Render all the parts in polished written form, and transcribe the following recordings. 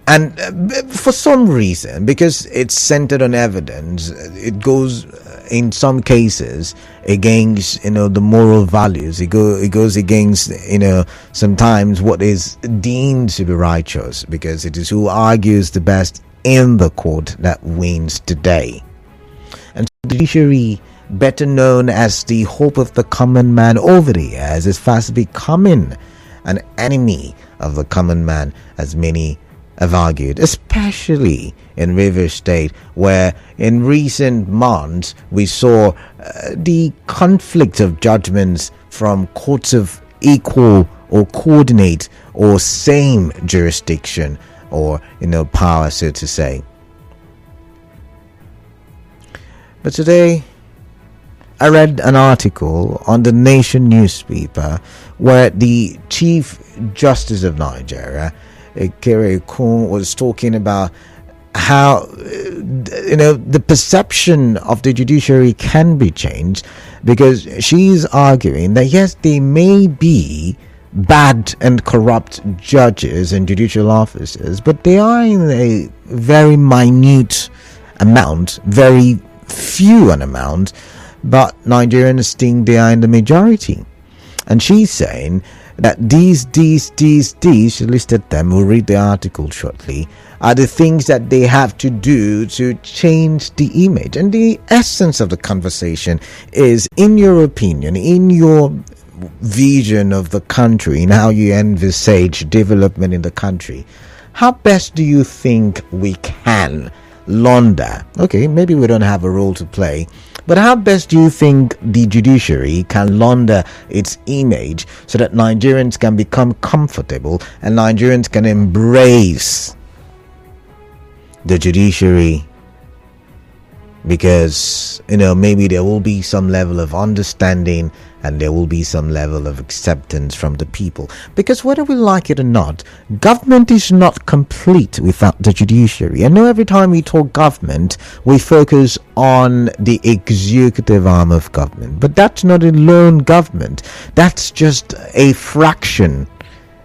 And for some reason, because it's centered on evidence, it goes in some cases against the moral values. It goes against sometimes what is deemed to be righteous, because it is who argues the best in the court that wins today. And so the judiciary, better known as the hope of the common man over the years, is fast becoming an enemy of the common man, as many have argued, especially in Rivers State, where in recent months we saw the conflict of judgments from courts of equal or coordinate or same jurisdiction or power, so to say. But today I read an article on the Nation newspaper where the Chief Justice of Nigeria, Ekere Kun, was talking about how the perception of the judiciary can be changed, because she's arguing that yes, they may be bad and corrupt judges and judicial officers, but they are in a very minute amount, very few an amount, but Nigerians think they are in the majority. And she's saying that these, she listed them, we'll read the article shortly, are the things that they have to do to change the image. And the essence of the conversation is, in your opinion, in your vision of the country, and how you envisage development in the country, how best do you think we can launder? Okay, maybe we don't have a role to play, but how best do you think the judiciary can launder its image so that Nigerians can become comfortable and Nigerians can embrace the judiciary? Because maybe there will be some level of understanding and there will be some level of acceptance from the people. Because whether we like it or not, government is not complete without the judiciary. I know every time we talk government, we focus on the executive arm of government, but that's not alone government. That's just a fraction,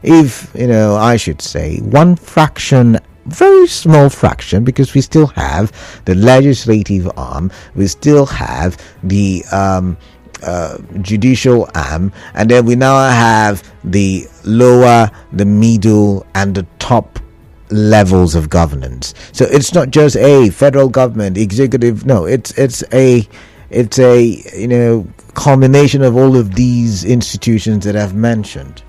if I should say one fraction, very small fraction, because we still have the legislative arm, we still have the judicial arm, and then we now have the lower, the middle, and the top levels of governance. So it's not just a federal government, executive. No, it's a combination of all of these institutions that I've mentioned.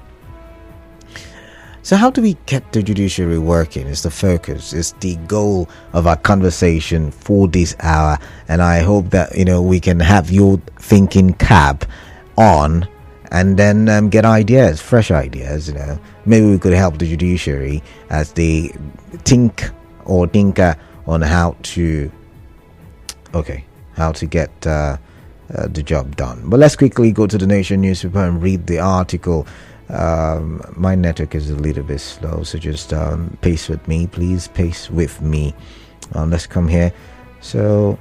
So how do we get the judiciary working is the focus, is the goal of our conversation for this hour. And I hope that, we can have your thinking cap on and then get ideas, fresh ideas. Maybe we could help the judiciary as they think or tinker on how to get the job done. But let's quickly go to the Nation newspaper and read the article. My network is a little bit slow, so just pace with me, please. Pace with me. Let's come here. So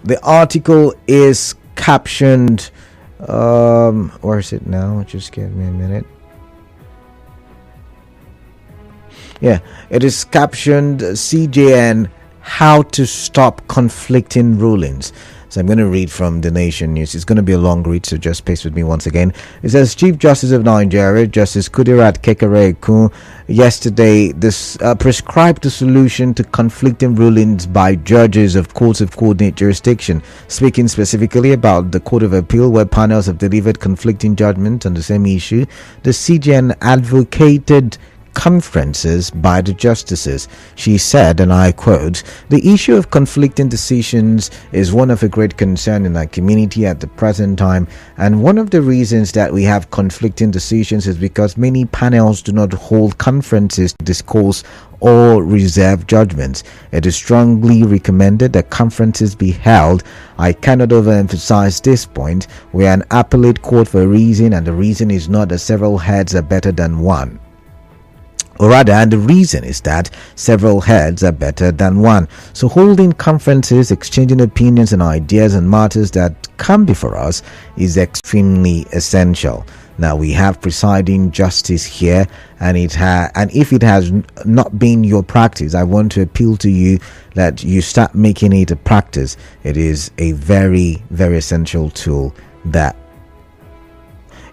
the article is captioned, where is it now? Just give me a minute. Yeah, it is captioned CJN, how to stop conflicting rulings. So I'm going to read from the Nation News. It's going to be a long read, so just pace with me once again. It says, Chief Justice of Nigeria, Justice Kudirat Kekere-Ekun, yesterday prescribed the solution to conflicting rulings by judges of courts of coordinate jurisdiction. Speaking specifically about the Court of Appeal, where panels have delivered conflicting judgments on the same issue, the CJN advocated conferences by the justices. She said, and I quote, "The issue of conflicting decisions is one of a great concern in our community at the present time, and one of the reasons that we have conflicting decisions is because many panels do not hold conferences to discuss or reserve judgments. It is strongly recommended that conferences be held. I cannot overemphasize this point. We are an appellate court for a reason, and the reason is not that several heads are better than one. Or rather, and the reason is that several heads are better than one. So holding conferences, exchanging opinions and ideas on matters that come before us is extremely essential." Now we have presiding justice here, and if it has not been your practice, I want to appeal to you that you start making it a practice. It is a very, very essential tool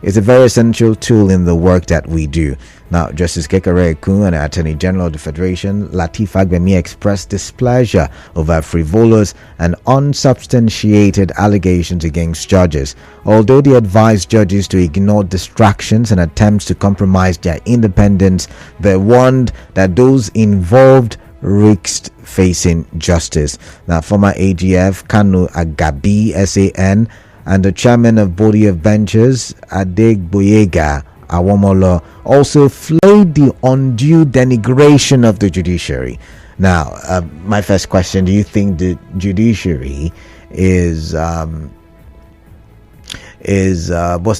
It's a very essential tool in the work that we do. Now, Justice Kekere Ekun and Attorney General of the Federation, Lateef Fagbemi, expressed displeasure over frivolous and unsubstantiated allegations against judges. Although they advised judges to ignore distractions and attempts to compromise their independence, they warned that those involved risked facing justice. Now, former AGF Kanu Agabi, SAN, and the chairman of Body of Benches, Adegboyega Awomolo, also flagged the undue denigration of the judiciary. Now, my first question: do you think the judiciary is what's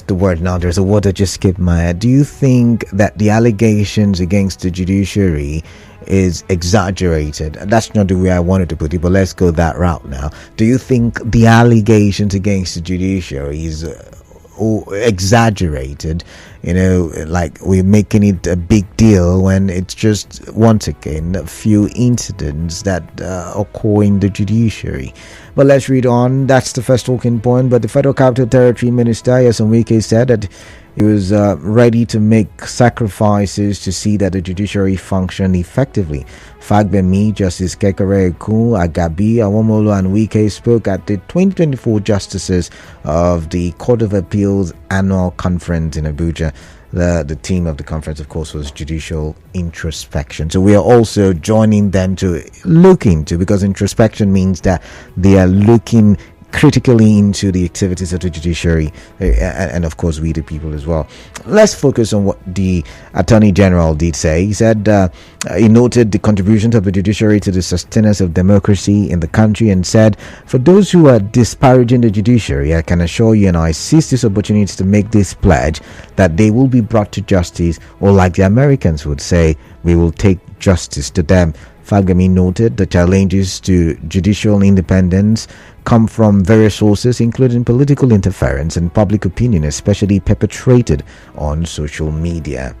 the word now? There's a word that just skipped my head. Do you think that the allegations against the judiciary is exaggerated? That's not the way I wanted to put it, but let's go that route now. Do you think the allegations against the judiciary is exaggerated? Like we're making it a big deal when it's just, once again, a few incidents that occur in the judiciary. But let's read on. That's the first talking point. But the Federal Capital Territory Minister, Nyesom Wike, said that he was ready to make sacrifices to see that the judiciary function effectively. Fagbemi, Justice Kekere Ekun, Agabi, Awomolo, and Wike spoke at the 2024 Justices of the Court of Appeals annual conference in Abuja. The theme of the conference, of course, was judicial introspection. So we are also joining them to look into, because introspection means that they are looking critically into the activities of the judiciary, and of course we the people as well. Let's focus on what the Attorney General did say. He said he noted the contributions of the judiciary to the sustenance of democracy in the country, and said, for those who are disparaging the judiciary, I can assure you, and I seize this opportunity to make this pledge, that they will be brought to justice, or like the Americans would say, we will take justice to them. Fagbemi noted the challenges to judicial independence come from various sources, including political interference and public opinion, especially perpetrated on social media.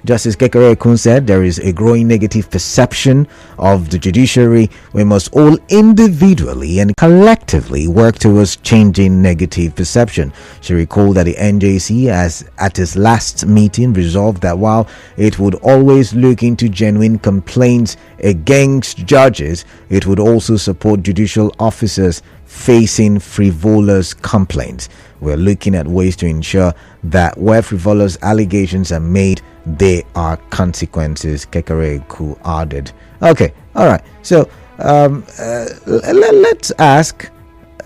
Justice Kekere Ekun said there is a growing negative perception of the judiciary. We must all individually and collectively work towards changing negative perception. She recalled that the NJC has, at its last meeting, resolved that while it would always look into genuine complaints against judges, it would also support judicial officers facing frivolous complaints. We're looking at ways to ensure that where frivolous allegations are made, there are consequences, Kekere Ekun added. Okay, all right. So let's ask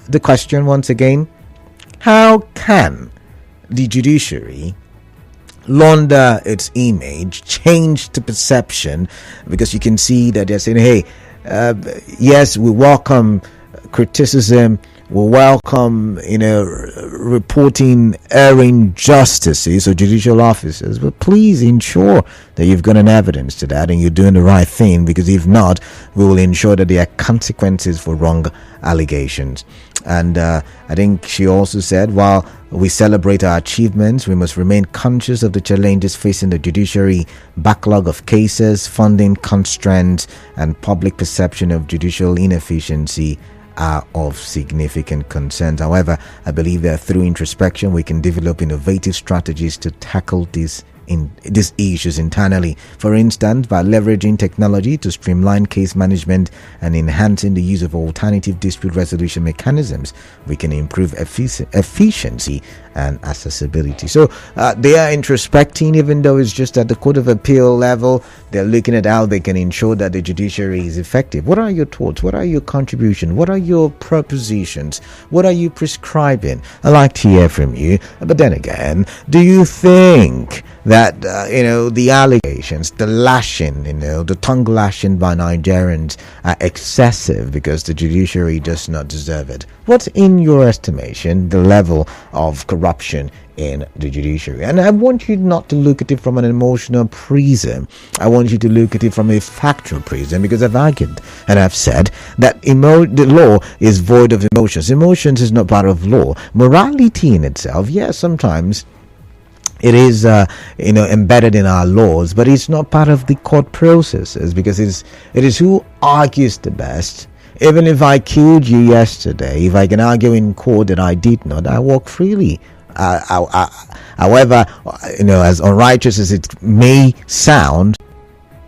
the question once again: how can the judiciary launder its image, change the perception? Because you can see that they're saying, hey, yes, we welcome criticism, we welcome reporting erring justices or judicial officers, but please ensure that you've got an evidence to that and you're doing the right thing, because if not, we will ensure that there are consequences for wrong allegations. And I think she also said, while we celebrate our achievements, we must remain conscious of the challenges facing the judiciary: backlog of cases, funding constraints, and public perception of judicial inefficiency are of significant concern. However, I believe that through introspection we can develop innovative strategies to tackle these issues internally. For instance, by leveraging technology to streamline case management and enhancing the use of alternative dispute resolution mechanisms, we can improve efficiency and accessibility. So they are introspecting, even though it's just at the Court of Appeal level. They're looking at how they can ensure that the judiciary is effective. What are your thoughts? What are your contributions? What are your propositions? What are you prescribing? I'd like to hear from you. But then again, do you think that the allegations, the lashing, the tongue lashing by Nigerians are excessive because the judiciary does not deserve it? What's, in your estimation, the level of corruption in the judiciary? And I want you not to look at it from an emotional prism. I want you to look at it from a factual prism, because I've argued and I've said that the law is void of emotions. Emotions is not part of law. Morality in itself, yes, sometimes It is embedded in our laws, but it's not part of the court processes, because it is who argues the best. Even if I killed you yesterday, if I can argue in court that I did not, I walk freely. However, as unrighteous as it may sound,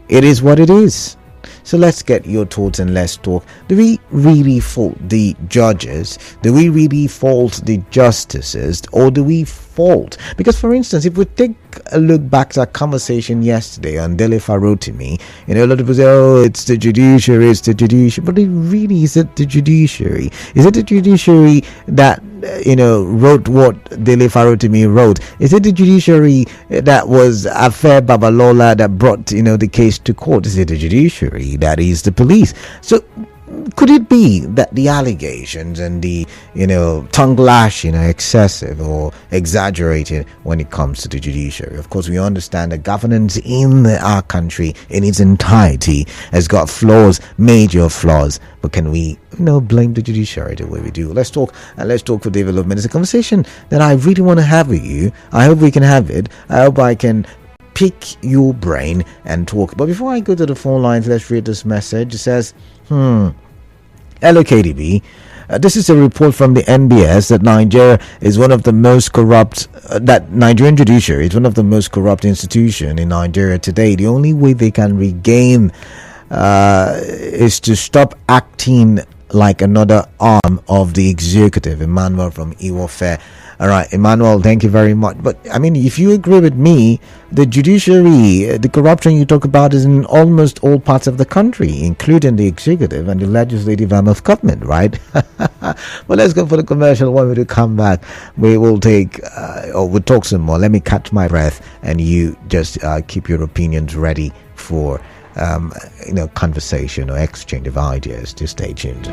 it is what it is. So let's get your thoughts and let's talk. Do we really fault the judges? Do we really fault the justices? Or do we fault? Because, for instance, if we take a look back to our conversation yesterday on Dele Farotimi, a lot of people say, oh, it's the judiciary, it's the judiciary. But is it the judiciary? Is it the judiciary that wrote what Dele Farotimi wrote? Is it the judiciary that was Affair Babalola that brought the case to court? Is it the judiciary that is the police? So could it be that the allegations and the tongue lashing are excessive or exaggerated when it comes to the judiciary? Of course, we understand that governance in our country in its entirety has got flaws, major flaws. But can we blame the judiciary the way we do? Let's talk for development. It's a conversation that I really want to have with you. I hope we can have it. I hope I can pick your brain and talk. But before I go to the phone lines, let's read this message. It says, hello KDB. This is a report from the NBS that Nigeria is one of the most corrupt, that Nigerian judiciary is one of the most corrupt institutions in Nigeria today. The only way they can regain is to stop acting like another arm of the executive. Emmanuel from Iwofe. All right, Emmanuel, thank you very much. But I mean, if you agree with me, the judiciary, the corruption you talk about is in almost all parts of the country, including the executive and the legislative arm of government, right? Well, let's go for the commercial. When we come back, we will take, or we'll talk some more. Let me catch my breath, and you just keep your opinions ready for conversation or exchange of ideas. Just stay tuned.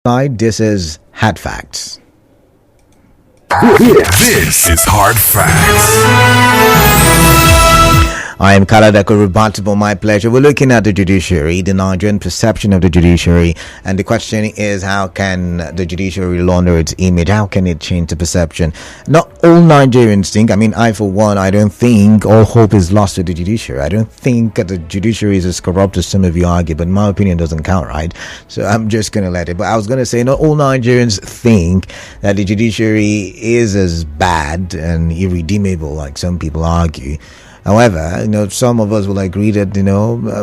side. This is Hard Facts. This is Hard Facts. I am Kalada Kurubatable, my pleasure. We're looking at the judiciary, the Nigerian perception of the judiciary, and the question is, how can the judiciary launder its image? How can it change the perception? Not all Nigerians think, I for one, I don't think all hope is lost to the judiciary. I don't think that the judiciary is as corrupt as some of you argue, but my opinion doesn't count, right? So I'm just going to let it. But I was going to say, not all Nigerians think that the judiciary is as bad and irredeemable like some people argue. However, some of us will agree that,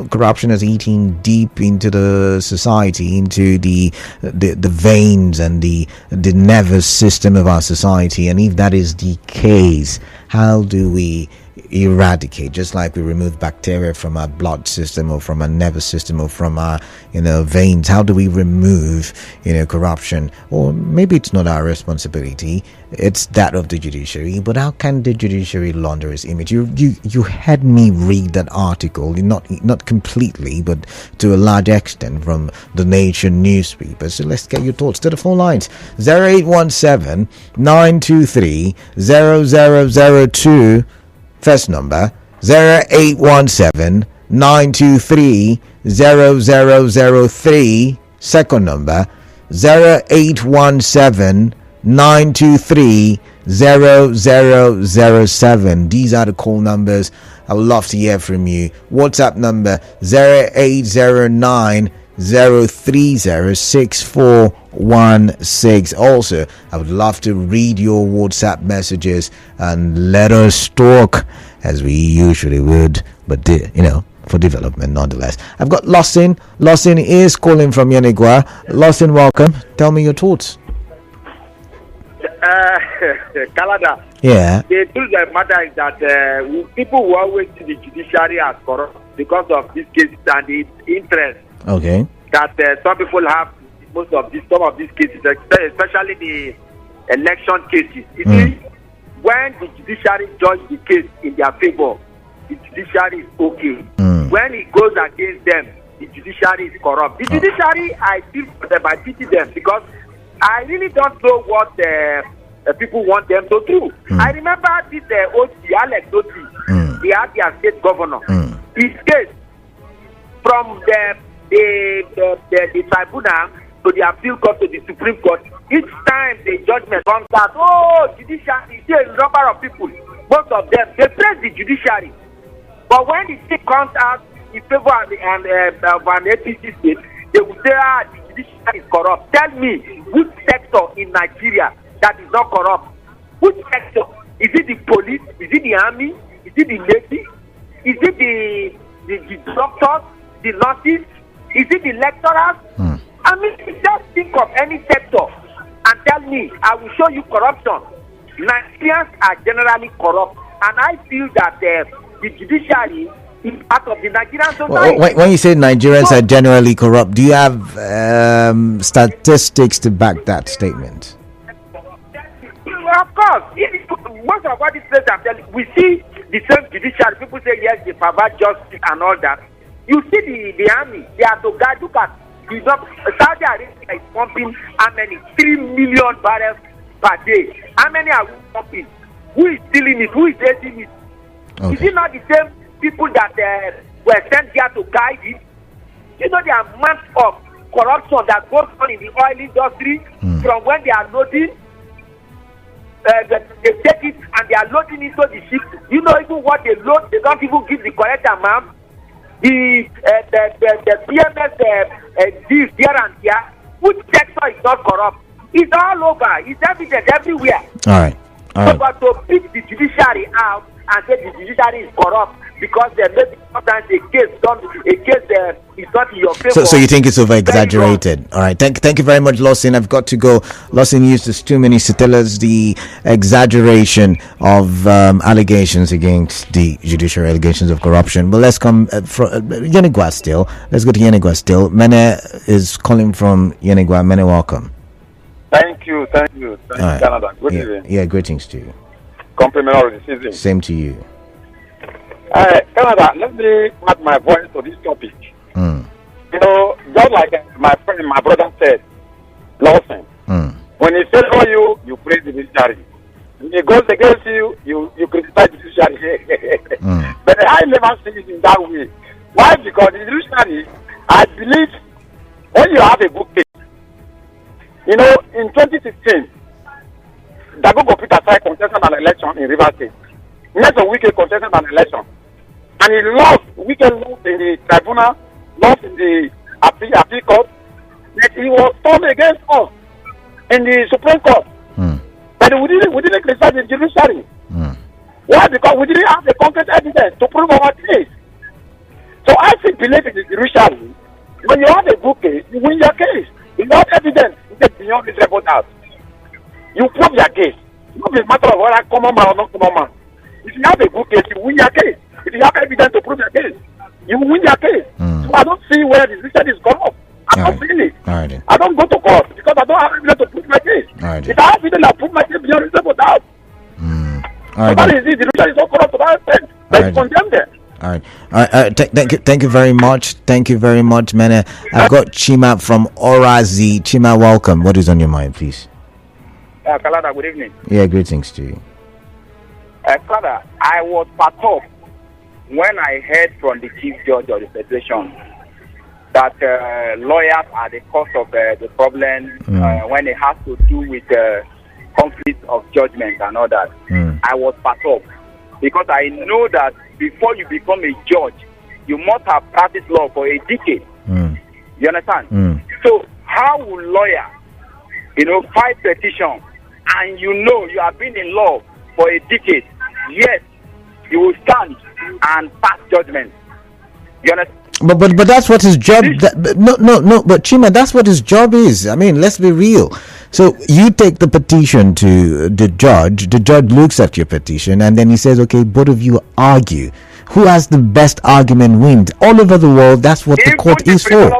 corruption is eating deep into the society, into the veins and the nervous system of our society. And if that is the case, how do we eradicate, just like we remove bacteria from our blood system or from our nervous system or from our veins? How do we remove corruption? Or maybe it's not our responsibility, it's that of the judiciary, but how can the judiciary launder its image? You had me read that article, not completely, but to a large extent, from the Nation newspaper. So let's get your thoughts to the phone lines. 0817 923 0002. First number 0817 923 0003. Second number 0817 923 0007. These are the call numbers. I would love to hear from you. WhatsApp number 0809 0306416. Also, I would love to read your WhatsApp messages and let us talk as we usually would, but for development nonetheless. I've got Lawson. Lawson is calling from Yenigua. Lawson, welcome. Tell me your thoughts. Canada. Yeah. The truth of the matter is that people will always see the judiciary as corrupt because of these cases and the interest. Okay. That some people have some of these cases, especially the election cases. You see, when the judiciary judge the case in their favor, the judiciary is okay. When it goes against them, the judiciary is corrupt. The judiciary, I feel for them, I pity them, because I really don't know what people want them to do. I remember this OT, Alex Oti, the Abia state governor. His case from the tribunal to the appeal court to the Supreme Court, each time the judgment comes out, judiciary, a number of people, most of them, they praise the judiciary. But when the state comes out in favor of an APC state, they will say, the judiciary is corrupt. Tell me, which sector in Nigeria that is not corrupt? Which sector? Is it the police? Is it the army? Is it the navy? Is it the doctors? The nurses? Is it the lecturers? Just think of any sector and tell me, I will show you corruption. Nigerians are generally corrupt, and I feel that the judiciary is part of the Nigerian society. When you say Nigerians are generally corrupt, do you have statistics to back that statement? Of course. Most of what this place I'm telling you, we see the same judiciary. People say, yes, they provide justice and all that. You see the army, they are to guard. Look at Saudi Arabia is pumping how many? 3 million barrels per day. How many are we pumping? Who is stealing it? Who is raising it? Okay. Is it not the same people that were sent here to guide it? You know the amount of corruption that goes on in the oil industry from when they are loading. They take it and they are loading into the ship. You know even what they load, they don't even give the correct amount. The PMS deals here and there, which sector is not corrupt? It's all over. It's evident everywhere. All right. So, but to pick the judiciary out and say the judiciary is corrupt because maybe sometimes a case is not in your favor. So you think it's over exaggerated? All right. Thank you very much, Lawson. I've got to go. Lawson used this 2 minutes to tell us the exaggeration of allegations against the judiciary, allegations of corruption. But let's come from Yenigua still. Let's go to Yenigua still. Mene is calling from Yenigua. Mene, welcome. Thank you, Canada. Good evening. Yeah, greetings to you. Compliment of the season. Same to you. Canada, let me add my voice to this topic. You know, just like my friend, my brother said, Lawson. When he favors you, you praise the judiciary. When he goes against you, you criticize the judiciary. But I never see it in that way. Why? Because the judiciary, I believe, when you have a good case, you know, in 2016, Dagogo Peter Sai contested an election in Rivers State. Next week, he contested an election. And he lost, lost in the tribunal, lost in the appeal court. That he was stormed against us in the Supreme Court. But we didn't criticize the judiciary. Why? Because we didn't have the concrete evidence to prove our case. So I still believe in the judiciary. When you have a good case, you win your case. You have evidence, you get beyond reasonable doubt. You prove your case. It's not a matter of whether common man or not common man. If you have a good case, you win your case. If you have evidence to prove your case, you win your case. So I don't see where the judiciary is corrupt. I'm not seeing it. I don't go to court because I don't have evidence to prove my case. If I have evidence, I prove my case beyond reasonable doubt. So that is it. The judiciary is so corrupt to that extent. Let's condemn them. All right. Thank you very much. Thank you very much, man. I've got Chima from Orazi. Chima, welcome. What is on your mind, please? Kalada, good evening. Yeah, greetings to you. Kalada, I was perturbed when I heard from the Chief Judge of the Federation that lawyers are the cause of the problem when it has to do with conflict of judgment and all that. I was perturbed because I know that before you become a judge, you must have practiced law for a decade. You understand? So how will lawyer, file petition and you have been in law for a decade, yet you will stand and pass judgment? You understand? But that's what his job. No. But Chima, that's what his job is. I mean, let's be real. So you take the petition to the judge. The judge looks at your petition and then he says, "Okay, both of you argue. Who has the best argument wins." All over the world, that's what the court is for.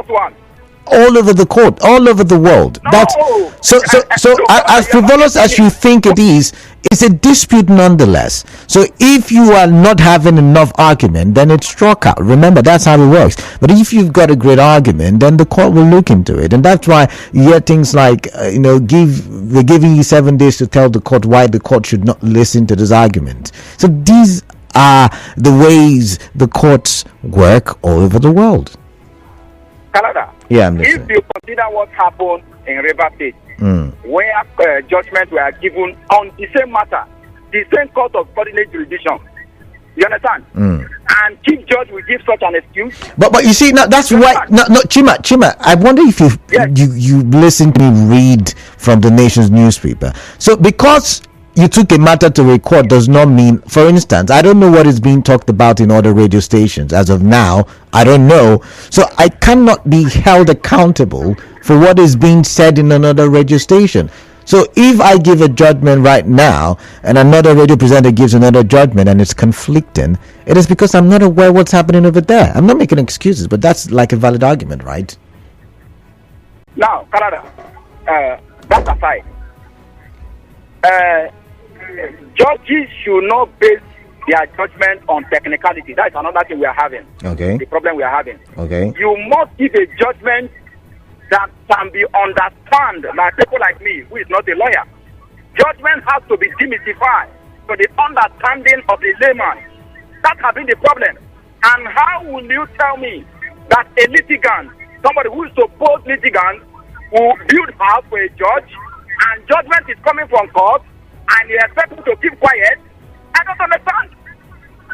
All over the court, all over the world. No. That's so as frivolous as you think it is, it's a dispute nonetheless. So if you are not having enough argument, then it's struck out. Remember, that's how it works. But if you've got a great argument, then the court will look into it. And that's why you hear things like, they're giving you 7 days to tell the court why the court should not listen to this argument. So these are the ways the courts work all over the world. Canada. Yeah, I'm listening. If you consider what happened in River State, where judgments were given on the same matter, the same court of coordinate jurisdiction, you understand? And Chief Judge will give such an excuse. But you see, now that's why. No, Chima. I wonder if you listen to me read from the nation's newspaper. So because you took a matter to a court does not mean, for instance, I don't know what is being talked about in other radio stations as of now. I don't know. So I cannot be held accountable for what is being said in another radio station. So if I give a judgment right now and another radio presenter gives another judgment and it's conflicting, it is because I'm not aware what's happening over there. I'm not making excuses, but that's like a valid argument, right? Now, Canada, that aside, judges should not base their judgment on technicality. That is another thing we are having. Okay. The problem we are having. Okay. You must give a judgment that can be understood by people like me, who is not a lawyer. Judgment has to be demystified to the understanding of the layman. That has been the problem. And how will you tell me that a litigant, somebody who is supposed litigant, will build house for a judge, and judgment is coming from court, and you expect him to keep quiet? I don't understand.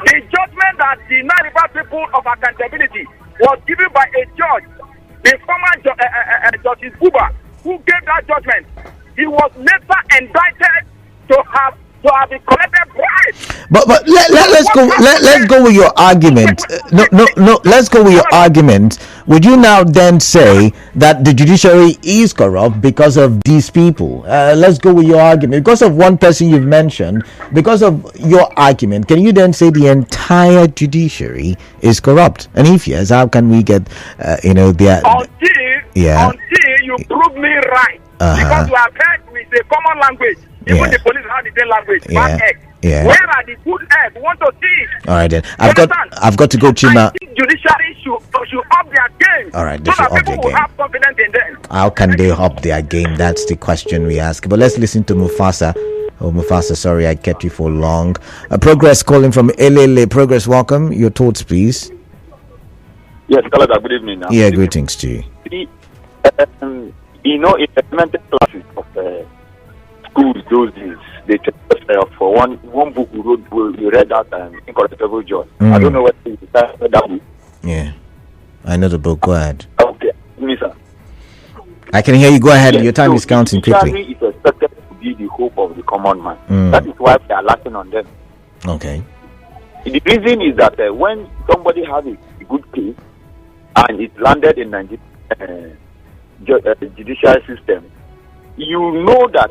The judgment that the Nigerian people of accountability was given by a judge, the former Justice Buba, who gave that judgment, he was later indicted to have been collected bribes. But let's go with your argument. No. Let's go with your argument. Would you now then say that the judiciary is corrupt because of these people? Let's go with your argument. Because of one person you've mentioned, because of your argument, can you then say the entire judiciary is corrupt? And if yes, how can we get until you prove me right? Because you have heard with the common language. Even the police have the same language. Bad egg. Where are the good eggs? We want to see it. All right then. I've got to go, Chima. I think judiciary should up their game. All right, they So should that up their people will game. have confidence in them. How can they up their game? That's the question we ask. But let's listen to Mufasa. Oh, Mufasa, sorry I kept you for long. Progress calling from Elele. Progress, welcome. Your thoughts, please. Yes, Kalada, good evening. Yeah, greetings to you. In elementary classes of schools those days, they tell us for one book we read that Incorruptible Joy. I don't know what it is that book. Yeah, I know the book. Go ahead. Okay, sir. I can hear you. Go ahead. Yes, Your time is counting quickly. Judiciary is expected to be the hope of the common man. That is why they are lacking on them. Okay. The reason is that when somebody has a good case and it landed in Nigeria judicial system, you know that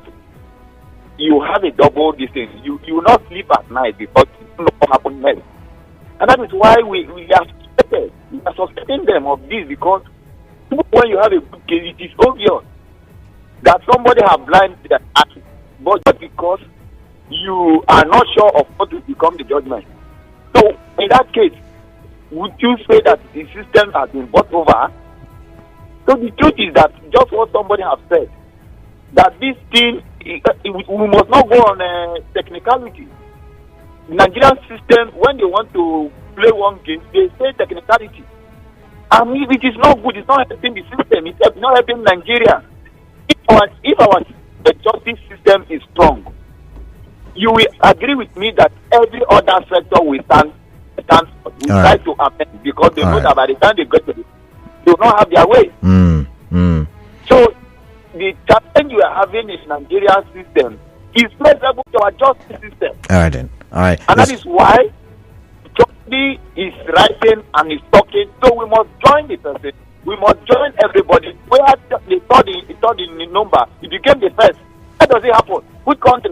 you have a double distance. You will not sleep at night because you don't know what happened next. And that is why we are suspected. We are suspecting them of this because when you have a good case, it is obvious that somebody has blinded their eyes, but just because you are not sure of what will become the judgment. So in that case, would you say that the system has been bought over? So the truth is that just what somebody has said, that this thing, we must not go on technicality. The Nigerian system, when they want to play one game, they say technicality. And it is not good, it's not helping the system, it's not helping Nigeria. If our justice system is strong, you will agree with me that every other sector will try to amend because they know that by the time they get to it, they will not have their way. So the challenge we are having in Nigerian system is measurable to our justice system. All right then. All right. And that is why justice is writing and is talking. So we must join the person. We must join everybody. We had the third in number. It became the first. How does it happen? Which country?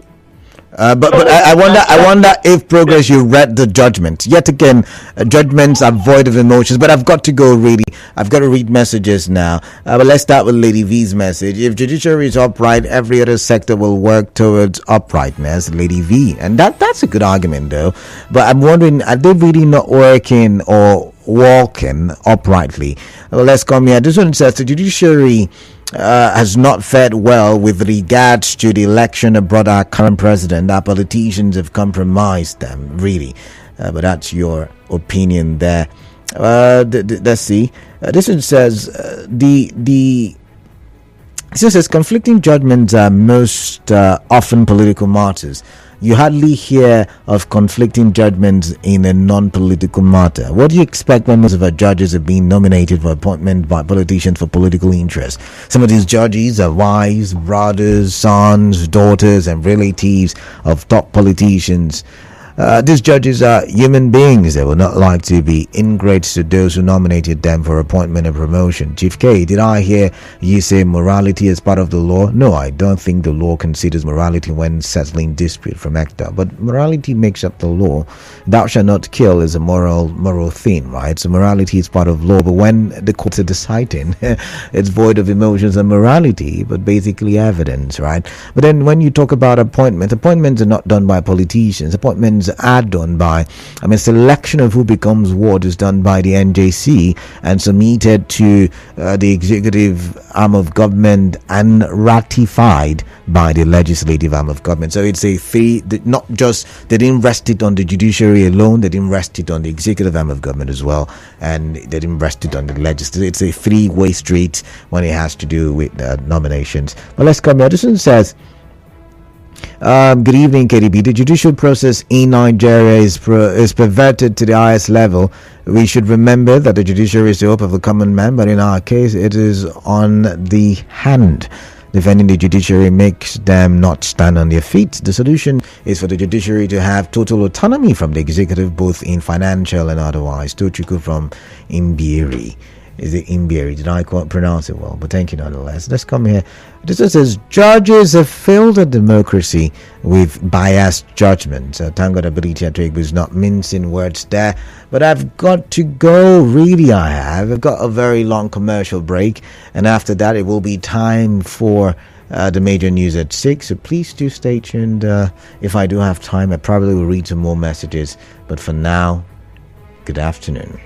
But I wonder if Progress, you read the judgment. Yet again, judgments are void of emotions. But I've got to go, really. I've got to read messages now. But let's start with Lady V's message. If judiciary is upright, every other sector will work towards uprightness. Lady V. And that's a good argument, though. But I'm wondering, are they really not working or walking uprightly? Well, let's come here. This one says the judiciary has not fared well with regards to the election of our current president. Our politicians have compromised them, really. But that's your opinion there. Let's see. This one says this says conflicting judgments are most often political matters. You hardly hear of conflicting judgments in a non-political matter. What do you expect when most of our judges are being nominated for appointment by politicians for political interest? Some of these judges are wives, brothers, sons, daughters, and relatives of top politicians. These judges are human beings. They will not like to be ingrates to those who nominated them for appointment and promotion. Chief K, did I hear you say morality is part of the law? No, I don't think the law considers morality when settling dispute from actor. But morality makes up the law. Thou shalt not kill is a moral thing, right? So morality is part of law. But when the courts are deciding, it's void of emotions and morality, but basically evidence, right? But then when you talk about appointments are not done by politicians. Appointments are done by, selection of who becomes what is done by the NJC and submitted to the executive arm of government and ratified by the legislative arm of government. So it's not just, they didn't rest it on the judiciary alone, they didn't rest it on the executive arm of government as well, and they didn't rest it on the legislature. It's a three-way street when it has to do with nominations. But let's come here. This one says, good evening, KDB. The judicial process in Nigeria is perverted to the highest level. We should remember that the judiciary is the hope of the common man, but in our case, it is on the hand. Defending the judiciary makes them not stand on their feet. The solution is for the judiciary to have total autonomy from the executive, both in financial and otherwise. Tochuku from Imbieri. Is it Imbieri? Did I pronounce it well? But thank you nonetheless. Let's come here. This one says, judges have failed at democracy with biased judgments. Thank God Ability Atrigbu is not mincing words there. But I've got to go. Really, I have. I've got a very long commercial break. And after that, it will be time for the major news at 6. So please do stay tuned. If I do have time, I probably will read some more messages. But for now, good afternoon.